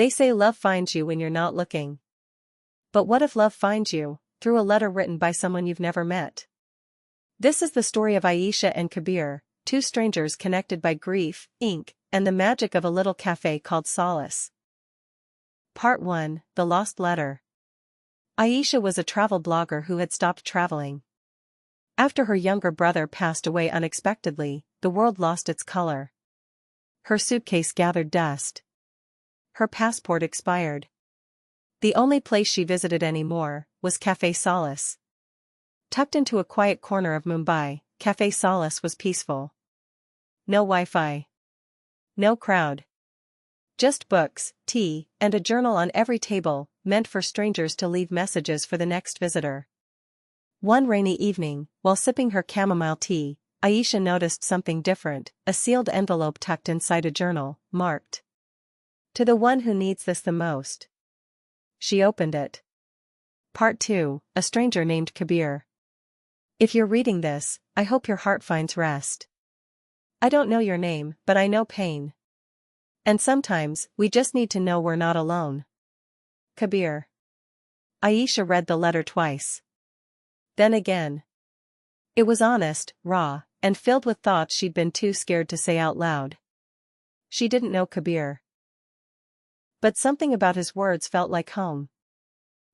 They say love finds you when you're not looking. But what if love finds you through a letter written by someone you've never met? This is the story of Aisha and Kabir, two strangers connected by grief, ink, and the magic of a little cafe called Solace. Part 1: The Lost Letter. Aisha was a travel blogger who had stopped traveling. After her younger brother passed away unexpectedly, the world lost its color. Her suitcase gathered dust. Her passport expired. The only place she visited anymore was Café Solace. Tucked into a quiet corner of Mumbai, Café Solace was peaceful. No Wi-Fi. No crowd. Just books, tea, and a journal on every table, meant for strangers to leave messages for the next visitor. One rainy evening, while sipping her chamomile tea, Aisha noticed something different: a sealed envelope tucked inside a journal, marked, "To the one who needs this the most." She opened it. Part 2: A stranger named Kabir. If you're reading this, I hope your heart finds rest. I don't know your name, but I know pain. And sometimes, we just need to know we're not alone. Kabir. Aisha read the letter twice. Then again. It was honest, raw, and filled with thoughts she'd been too scared to say out loud. She didn't know Kabir. But something about his words felt like home.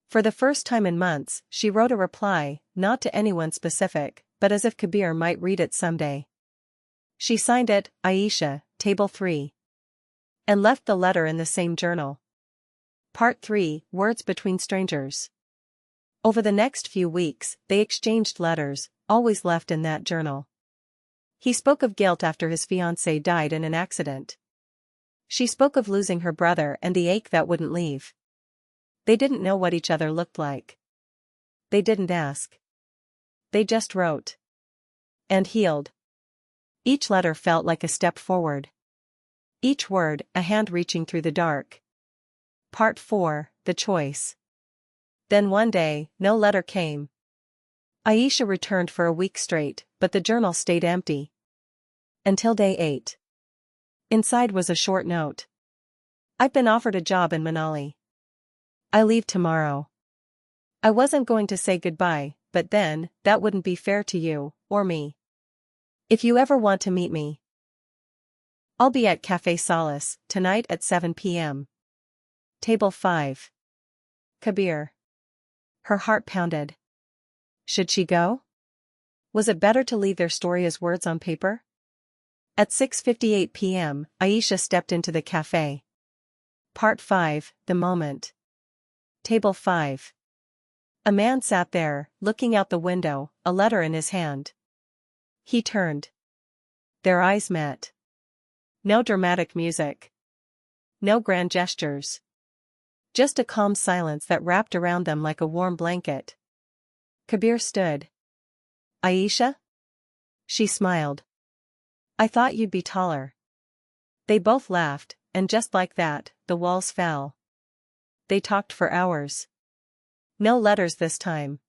For the first time in months, she wrote a reply, not to anyone specific, but as if Kabir might read it someday. She signed it, Aisha, Table 3. And left the letter in the same journal. Part 3: Words Between Strangers. Over the next few weeks, they exchanged letters, always left in that journal. He spoke of guilt after his fiancée died in an accident. She spoke of losing her brother and the ache that wouldn't leave. They didn't know what each other looked like. They didn't ask. They just wrote. And healed. Each letter felt like a step forward. Each word, a hand reaching through the dark. Part 4: The Choice. Then one day, no letter came. Aisha returned for a week straight, but the journal stayed empty. Until day 8. Inside was a short note. I've been offered a job in Manali. I leave tomorrow. I wasn't going to say goodbye, but then, that wouldn't be fair to you, or me. If you ever want to meet me, I'll be at Café Solace, tonight at 7 p.m. Table 5. Kabir. Her heart pounded. Should she go? Was it better to leave their story as words on paper? At 6:58 p.m., Aisha stepped into the cafe. Part 5: The Moment. Table 5. A man sat there, looking out the window, a letter in his hand. He turned. Their eyes met. No dramatic music. No grand gestures. Just a calm silence that wrapped around them like a warm blanket. Kabir stood. Aisha? She smiled. I thought you'd be taller. They both laughed, and just like that, the walls fell. They talked for hours. No letters this time.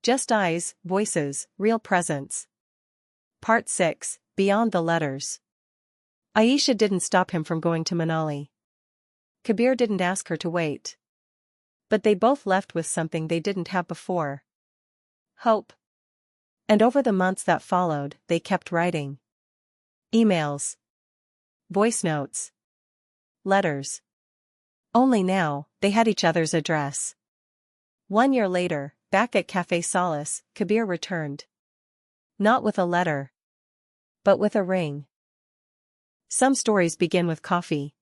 Just eyes, voices, real presence. Part 6: Beyond the Letters. Aisha didn't stop him from going to Manali. Kabir didn't ask her to wait. But they both left with something they didn't have before. Hope. And over the months that followed, they kept writing. Emails. Voice notes. Letters. Only now, they had each other's address. 1 year later, back at Café Solace, Kabir returned. Not with a letter. But with a ring. Some stories begin with coffee.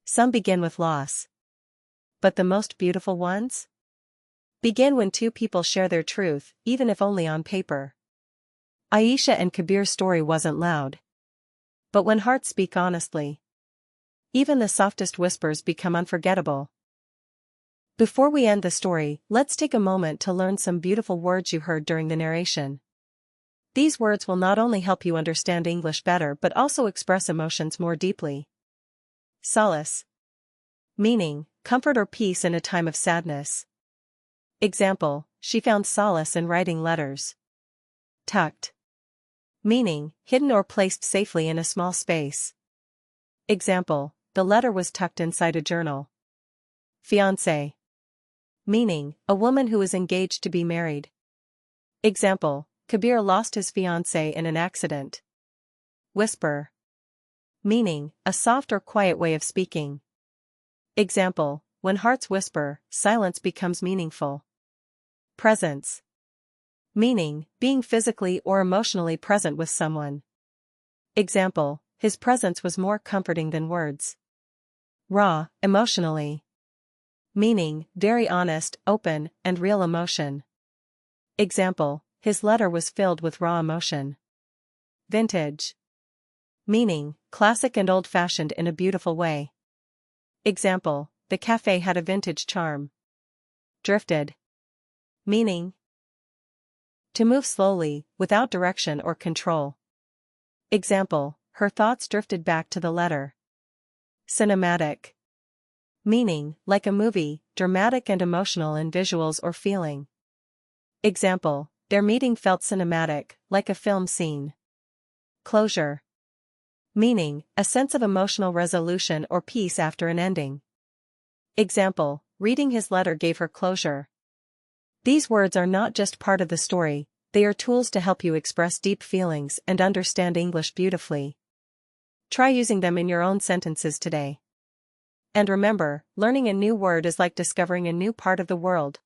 Some begin with loss. But the most beautiful ones? Begin when two people share their truth, even if only on paper. Aisha and Kabir's story wasn't loud. But when hearts speak honestly, even the softest whispers become unforgettable. Before we end the story, let's take a moment to learn some beautiful words you heard during the narration. These words will not only help you understand English better but also express emotions more deeply. Solace. Meaning, comfort or peace in a time of sadness. Example, she found solace in writing letters. Tucked. Meaning, hidden or placed safely in a small space. Example, the letter was tucked inside a journal. Fiancé. Meaning, a woman who is engaged to be married. Example, Kabir lost his fiancée in an accident. Whisper. Meaning, a soft or quiet way of speaking. Example, when hearts whisper, silence becomes meaningful. Presence. Meaning, being physically or emotionally present with someone. Example, his presence was more comforting than words. Raw, emotionally. Meaning, very honest, open, and real emotion. Example, his letter was filled with raw emotion. Vintage. Meaning, classic and old-fashioned in a beautiful way. Example, the cafe had a vintage charm. Drifted. Meaning, to move slowly, without direction or control. Example, her thoughts drifted back to the letter. Cinematic. Meaning, like a movie, dramatic and emotional in visuals or feeling. Example, their meeting felt cinematic, like a film scene. Closure. Meaning, a sense of emotional resolution or peace after an ending. Example, reading his letter gave her closure. These words are not just part of the story, they are tools to help you express deep feelings and understand English beautifully. Try using them in your own sentences today. And remember, learning a new word is like discovering a new part of the world.